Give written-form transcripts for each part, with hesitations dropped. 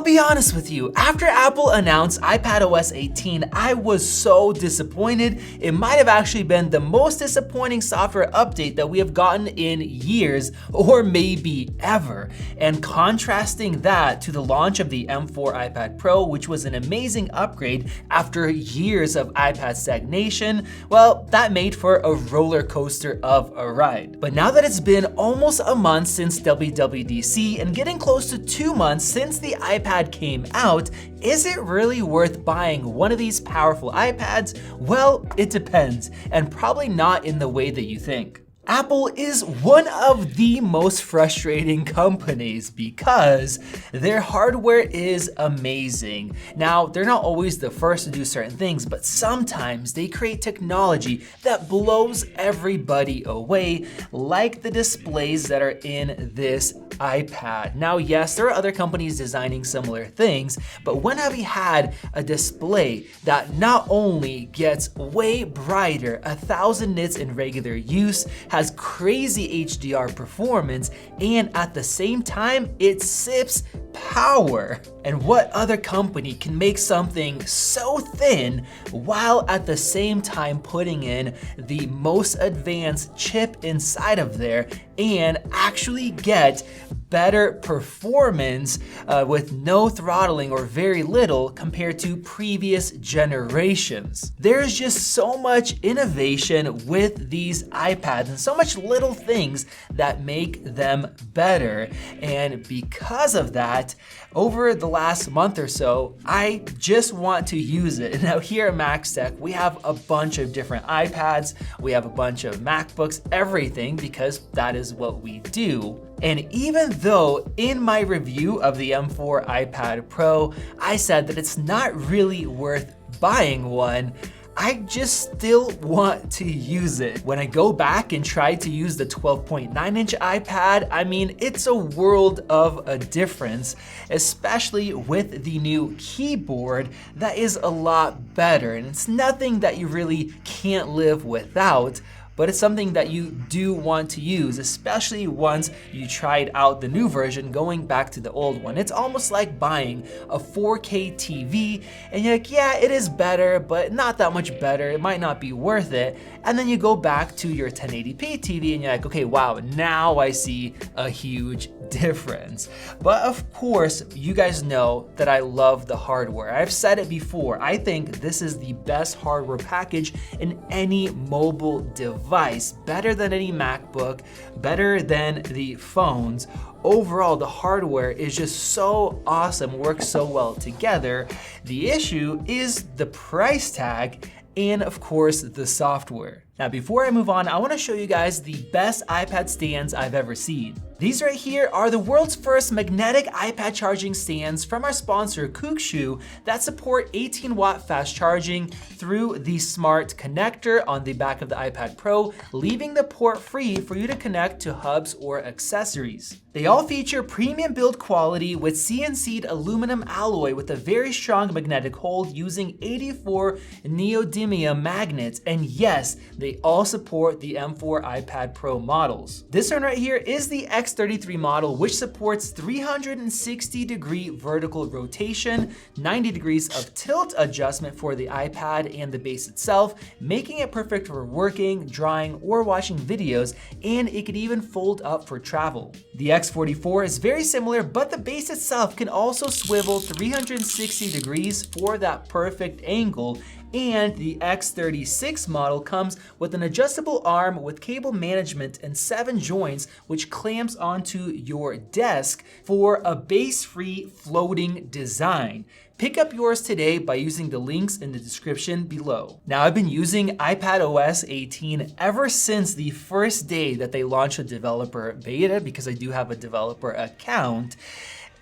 be honest with you, after Apple announced iPadOS 18, I was so disappointed. It might have actually been the most disappointing software update that we have gotten in years, or maybe ever. And contrasting that to the launch of the M4 iPad Pro, which was an amazing upgrade after years of iPad stagnation, well, that made for a roller coaster of a ride. But now that it's been almost a month since WWDC and getting close to 2 months since the iPad came out, is it really worth buying one of these powerful iPads? Well, it depends, and probably not in the way that you think. Apple is one of the most frustrating companies because their hardware is amazing. Now, they're not always the first to do certain things, but sometimes they create technology that blows everybody away, like the displays that are in this iPad. Now, yes, there are other companies designing similar things, but when have you had a display that not only gets way brighter, 1000 nits in regular use, has crazy HDR performance, and at the same time, it sips power? And what other company can make something so thin while at the same time putting in the most advanced chip inside of there and actually get better performance with no throttling or very little compared to previous generations? There's just so much innovation with these iPads and so much little things that make them better. And because of that, over the last month or so, I just want to use it. Now here at Max Tech, we have a bunch of different iPads, we have a bunch of MacBooks, everything, because that is what we do. And even though in my review of the M4 iPad Pro, I said that it's not really worth buying one, I just still want to use it. When I go back and try to use the 12.9-inch iPad, I mean, it's a world of a difference, especially with the new keyboard that is a lot better. And it's nothing that you really can't live without, but it's something that you do want to use, especially once you tried out the new version going back to the old one. It's almost like buying a 4K TV and you're like, yeah, it is better, but not that much better. It might not be worth it. And then you go back to your 1080p TV and you're like, okay, wow, now I see a huge difference. But of course, you guys know that I love the hardware. I've said it before, I think this is the best hardware package in any mobile device, better than any MacBook, better than the phones. Overall, the hardware is just so awesome, works so well together. The issue is the price tag and of course the software. Now before I move on, I want to show you guys the best iPad stands I've ever seen. These right here are the world's first magnetic iPad charging stands from our sponsor Kookshu that support 18-watt fast charging through the smart connector on the back of the iPad Pro, leaving the port free for you to connect to hubs or accessories. They all feature premium build quality with CNC'd aluminum alloy with a very strong magnetic hold using 84 neodymium magnets, and yes, they all support the M4 iPad Pro models. This one right here is the X33 model, which supports 360-degree vertical rotation, 90 degrees of tilt adjustment for the iPad and the base itself, making it perfect for working, drawing, or watching videos, and it could even fold up for travel. The X44 is very similar, but the base itself can also swivel 360 degrees for that perfect angle. And the X36 model comes with an adjustable arm with cable management and 7 joints, which clamps onto your desk for a base-free floating design. Pick up yours today by using the links in the description below. Now, I've been using iPadOS 18 ever since the first day that they launched a developer beta, because I do have a developer account.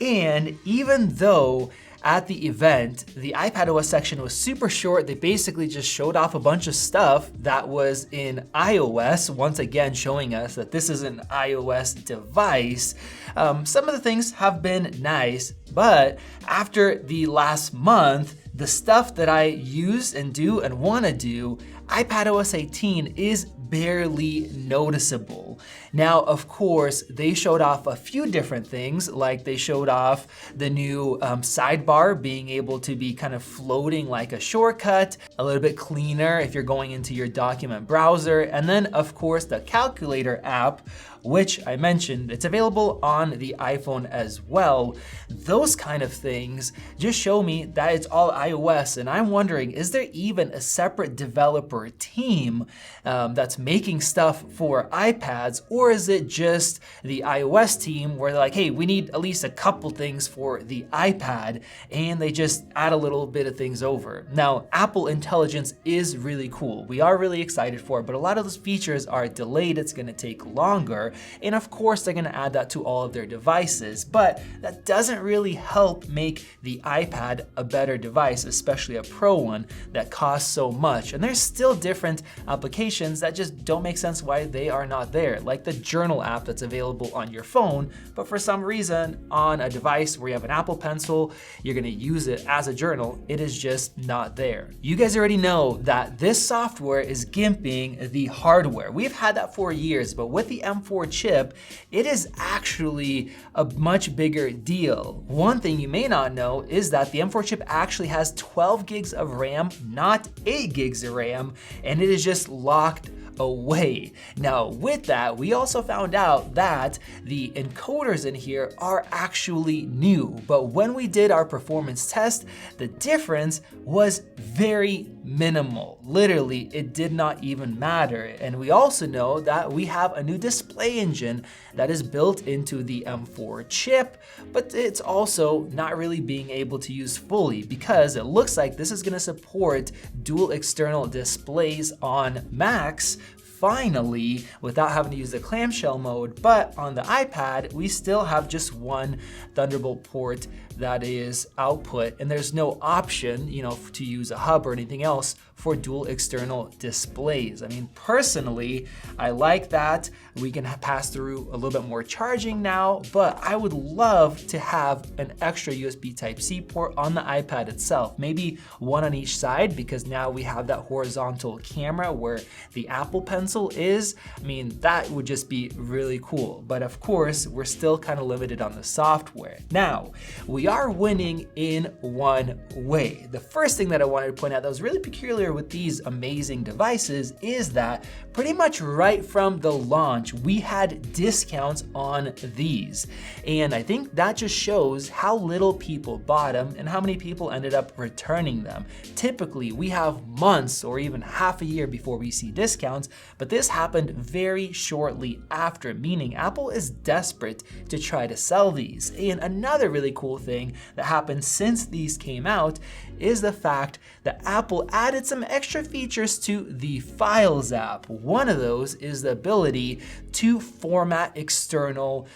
And even though at the event, the iPadOS section was super short, they basically just showed off a bunch of stuff that was in iOS, once again showing us that this is an iOS device. Some of the things have been nice, but after the last month, the stuff that I use and do and want to do, iPadOS 18 is barely noticeable. Now, of course, they showed off a few different things, like they showed off the new sidebar being able to be kind of floating like a shortcut, a little bit cleaner if you're going into your document browser, and then of course the calculator app, which I mentioned, it's available on the iPhone as well. Those kind of things just show me that it's all iOS, and I'm wondering, is there even a separate developer team that's making stuff for iPads, or is it just the iOS team where they're like, hey, we need at least a couple things for the iPad, and they just add a little bit of things over. Now, Apple Intelligence is really cool. We are really excited for it, but a lot of those features are delayed. It's gonna take longer. And of course, they're gonna add that to all of their devices, but that doesn't really help make the iPad a better device, especially a Pro one that costs so much. And there's still different applications that just don't make sense why they are not there, like the Journal app that's available on your phone, but for some reason on a device where you have an Apple Pencil, you're gonna use it as a journal, it is just not there. You guys already know that this software is gimping the hardware. We've had that for years, but with the M4 chip, it is actually a much bigger deal. One thing you may not know is that the M4 chip actually has 12 gigs of RAM, not 8 gigs of RAM, and it is just locked away. Now, with that, we also found out that the encoders in here are actually new, but when we did our performance test, the difference was very minimal. Literally, it did not even matter. And we also know that we have a new display engine that is built into the M4 chip, but it's also not really being able to use fully because it looks like this is going to support dual external displays on Macs finally, without having to use the clamshell mode. But on the iPad, we still have just one Thunderbolt port that is output, and there's no option, to use a hub or anything else for dual external displays. I mean, personally, I like that. We can pass through a little bit more charging now, but I would love to have an extra USB Type-C port on the iPad itself, maybe one on each side, because now we have that horizontal camera where the Apple Pencil is. I mean, that would just be really cool. But of course, we're still kind of limited on the software. Now, we are winning in one way. The first thing that I wanted to point out that was really peculiar with these amazing devices is that pretty much right from the launch, we had discounts on these. And I think that just shows how little people bought them and how many people ended up returning them. Typically, we have months or even half a year before we see discounts, but this happened very shortly after, meaning Apple is desperate to try to sell these. And another really cool thing that happened since these came out is the fact that Apple added some extra features to the Files app. One of those is the ability to format external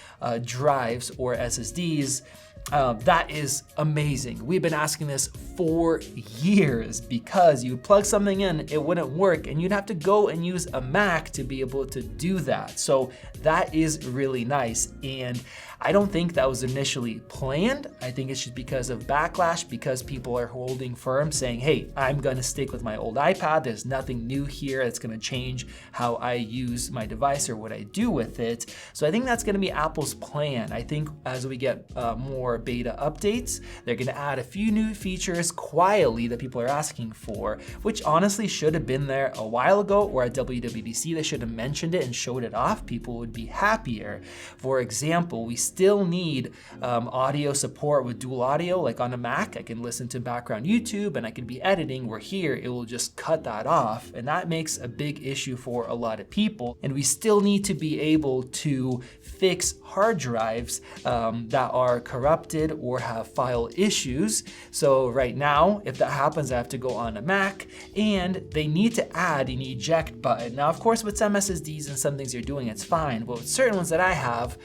drives or SSDs. That is amazing. We've been asking this for years because you plug something in, it wouldn't work, and you'd have to go and use a Mac to be able to do that. So that is really nice. And I don't think that was initially planned. I think it's just because of backlash, because people are holding firm saying, hey, I'm gonna stick with my old iPad. There's nothing new here that's gonna change how I use my device or what I do with it. So I think that's gonna be Apple's plan. I think as we get more beta updates, they're gonna add a few new features quietly that people are asking for, which honestly should have been there a while ago, or at WWDC, they should have mentioned it and showed it off. People would be happier. For example, we still need audio support with dual audio, like on a Mac. I can listen to background YouTube and I can be editing, where here it will just cut that off. And that makes a big issue for a lot of people. And we still need to be able to fix hard drives that are corrupted or have file issues. So right now, if that happens, I have to go on a Mac, and they need to add an eject button. Now, of course, with some SSDs and some things you're doing, it's fine. But with certain ones that I have,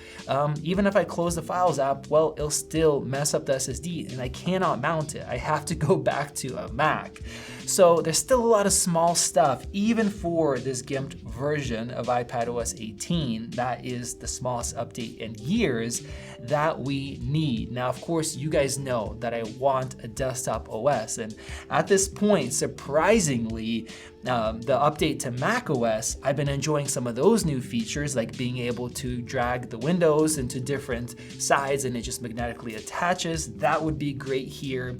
even if I close the Files app, well, it'll still mess up the SSD and I cannot mount it. I have to go back to a Mac. So there's still a lot of small stuff, even for this gimped version of iPadOS 18, that is the smallest update in years, that we need. Now, of course, you guys know that I want a desktop OS, and at this point, surprisingly, the update to macOS, I've been enjoying some of those new features, like being able to drag the windows into different sides and it just magnetically attaches. That would be great here.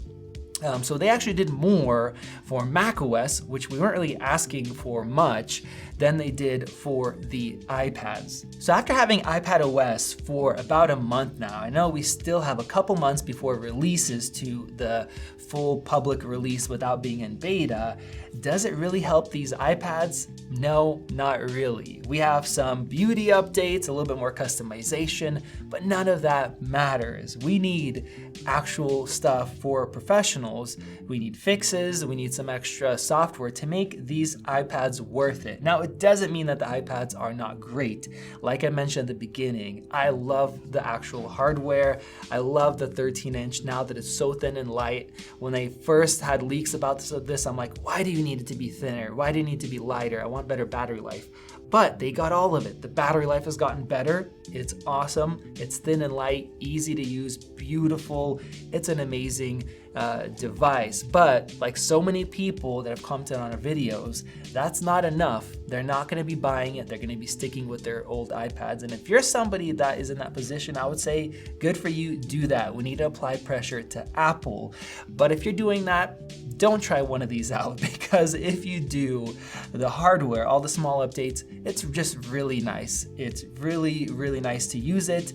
So they actually did more for macOS, which we weren't really asking for much, than they did for the iPads. So after having iPadOS for about a month now, I know we still have a couple months before it releases to the full public release without being in beta. Does it really help these iPads? No, not really. We have some beauty updates, a little bit more customization, but none of that matters. We need actual stuff for professionals. We need fixes, we need some extra software to make these iPads worth it. Now, it doesn't mean that the iPads are not great. Like I mentioned at the beginning, I love the actual hardware. I love the 13-inch now that it's so thin and light. When they first had leaks about this, I'm like, why do you need it to be thinner? Why do you need to be lighter? I want better battery life. But they got all of it. The battery life has gotten better. It's awesome. It's thin and light, easy to use, beautiful. It's an amazing device. But like so many people that have commented on our videos, that's not enough. They're not going to be buying it. They're going to be sticking with their old iPads. And if you're somebody that is in that position, I would say good for you. Do that. We need to apply pressure to Apple. But if you're doing that, don't try one of these out, because if you do, the hardware, all the small updates, it's just really nice. It's really, really nice to use it,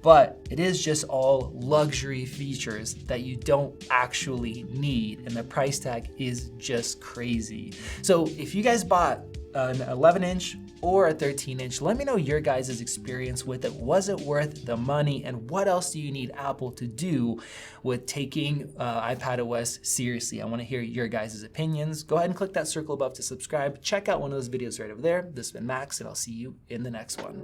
but it is just all luxury features that you don't actually need, and the price tag is just crazy. So if you guys bought an 11-inch or a 13-inch, let me know your guys' experience with it. Was it worth the money? And what else do you need Apple to do with taking iPadOS seriously? I want to hear your guys' opinions. Go ahead and click that circle above to subscribe. Check out one of those videos right over there. This has been Max, and I'll see you in the next one.